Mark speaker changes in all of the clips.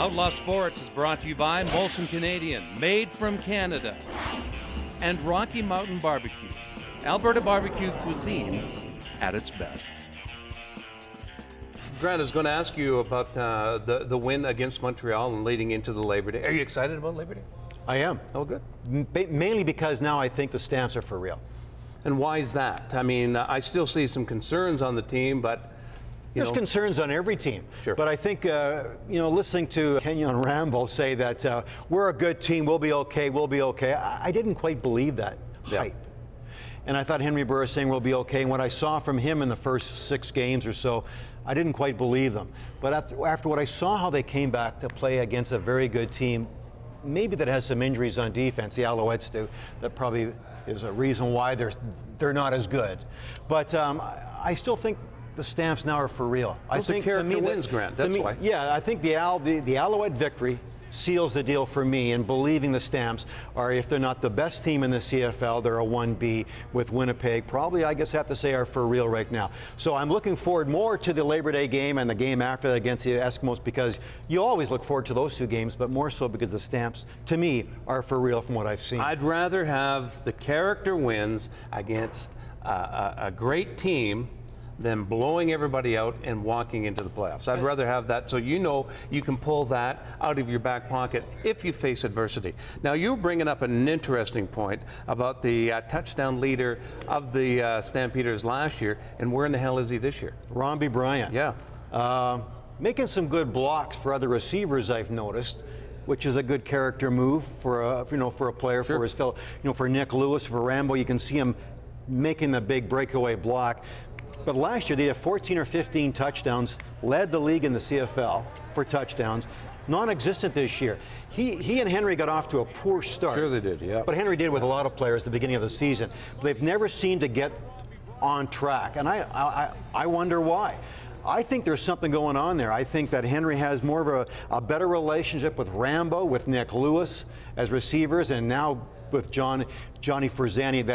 Speaker 1: Outlaw Sports is brought to you by Molson Canadian, made from Canada, and Rocky Mountain Barbecue, Alberta barbecue cuisine at its best. Grant, I was going to ask you about the win against Montreal and leading into the Labor Day. Are you excited about Labor Day?
Speaker 2: I am.
Speaker 1: Oh, good.
Speaker 2: Mainly because now I think the Stamps are for real. And
Speaker 1: why is that? I mean, I still see some concerns on the team, but
Speaker 2: there's concerns on every team.
Speaker 1: Sure.
Speaker 2: But I think, listening to Kenyon Rambo say that we're a good team, we'll be okay, I didn't quite believe that hype. And I thought Henry Burris saying we'll be okay. And what I saw from him in the first 6 games or so, I didn't quite believe them. But after what I saw how they came back to play against a very good team, maybe that has some injuries on defense, the Alouettes do, that probably is a reason why they're not as good. But I still think the Stamps now are for real.
Speaker 1: I think character wins, Grant. That's why.
Speaker 2: Yeah, I think the Alouette victory seals the deal for me in believing the Stamps are, if they're not the best team in the CFL, they're a 1B with Winnipeg. Probably, I guess, have to say are for real right now. So I'm looking forward more to the Labor Day game and the game after that against the Eskimos, because you always look forward to those 2 games, but more so because the Stamps, to me, are for real from what I've seen.
Speaker 1: I'd rather have the character wins against a great team than blowing everybody out and walking into the playoffs. I'd rather have that, so you know you can pull that out of your back pocket if you face adversity. Now, you're bringing up an interesting point about the touchdown leader of the Stampeders last year, and where in the hell is he this year?
Speaker 2: Romby Bryant.
Speaker 1: Yeah.
Speaker 2: Making some good blocks for other receivers, I've noticed, which is a good character move for a player. Sure. For his fellow, for Nick Lewis, for Rambo. You can see him making the big breakaway block. But last year, they had 14 or 15 touchdowns, led the league in the CFL for touchdowns, non-existent this year. He and Henry got off to a poor start.
Speaker 1: Sure they did, yeah.
Speaker 2: But Henry did with a lot of players at the beginning of the season. But they've never seemed to get on track, and I wonder why. I think there's something going on there. I think that Henry has more of a better relationship with Rambo, with Nick Lewis as receivers, and now with Johnny Forzani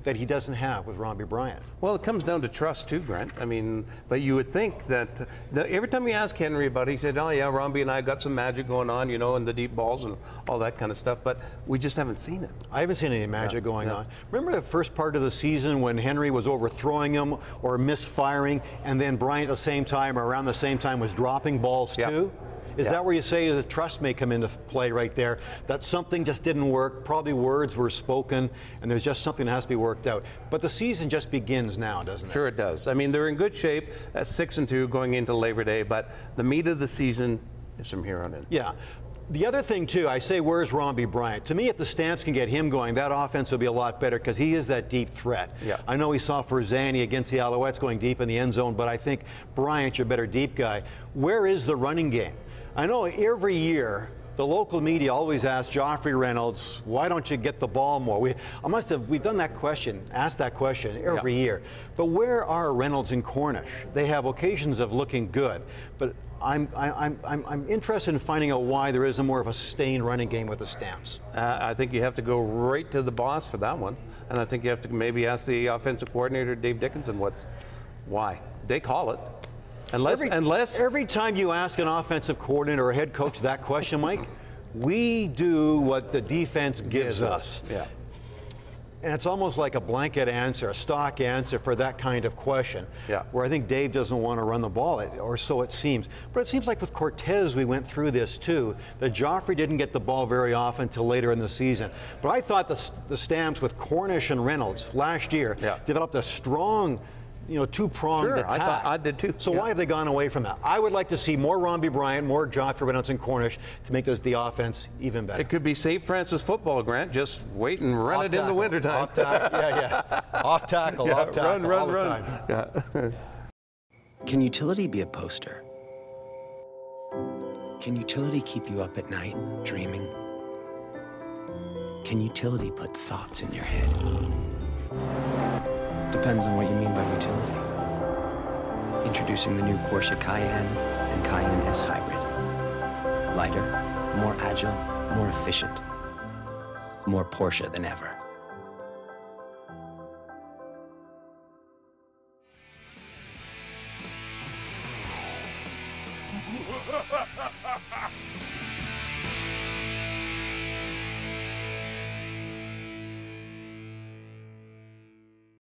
Speaker 2: that he doesn't have with Romby Bryant.
Speaker 1: Well, it comes down to trust too, Grant. I mean, but you would think that every time you ask Henry about it, he said, oh yeah, Romby and I got some magic going on, and the deep balls and all that kind of stuff, but we just haven't seen it.
Speaker 2: I haven't seen any magic going on. Remember the first part of the season when Henry was overthrowing him or misfiring, and then Bryant at the same time or around the same time was dropping balls too? Is that where you say the trust may come into play right there? That something just didn't work, probably words were spoken, and there's just something that has to be worked out. But the season just begins now, doesn't it?
Speaker 1: Sure it does. I mean, they're in good shape at 6-2 going into Labor Day, but the meat of the season is from here on in.
Speaker 2: Yeah. The other thing, too, I say, where's Romby Bryant? To me, if the Stamps can get him going, that offense will be a lot better because he is that deep threat.
Speaker 1: Yeah.
Speaker 2: I know we saw Forzani against the Alouettes going deep in the end zone, but I think Bryant's your better deep guy. Where is the running game? I know every year the local media always asks Joffrey Reynolds, why don't you get the ball more? We've done that question, asked that question every year. But where are Reynolds and Cornish? They have occasions of looking good, but I'm interested in finding out why there isn't more of a sustained running game with the Stamps.
Speaker 1: I think you have to go right to the boss for that one, and I think you have to maybe ask the offensive coordinator, Dave Dickinson, why. They call it. Every time you ask an offensive coordinator or head coach that question, Mike, we do what the defense gives us. Yeah.
Speaker 2: And it's almost like a blanket answer, a stock answer for that kind of question.
Speaker 1: Yeah.
Speaker 2: Where I think Dave doesn't want to run the ball, or so it seems. But it seems like with Cortez, we went through this too, that Joffrey didn't get the ball very often until later in the season. But I thought the Stamps with Cornish and Reynolds last year developed a strong, two-pronged attack.
Speaker 1: I did too.
Speaker 2: So why have they gone away from that? I would like to see more Romby Bryant, more Joffrey Reynolds and Cornish to make the offense even better.
Speaker 1: It could be St. Francis football, Grant. Just wait and run it in the wintertime.
Speaker 2: Off tackle, off tackle,
Speaker 1: run,
Speaker 2: all the
Speaker 1: run.
Speaker 2: time.
Speaker 3: Can utility be a poster? Can utility keep you up at night, dreaming? Can utility put thoughts in your head? Depends on what you mean by utility. Introducing the new Porsche Cayenne and Cayenne S Hybrid. Lighter, more agile, more efficient. More Porsche than ever.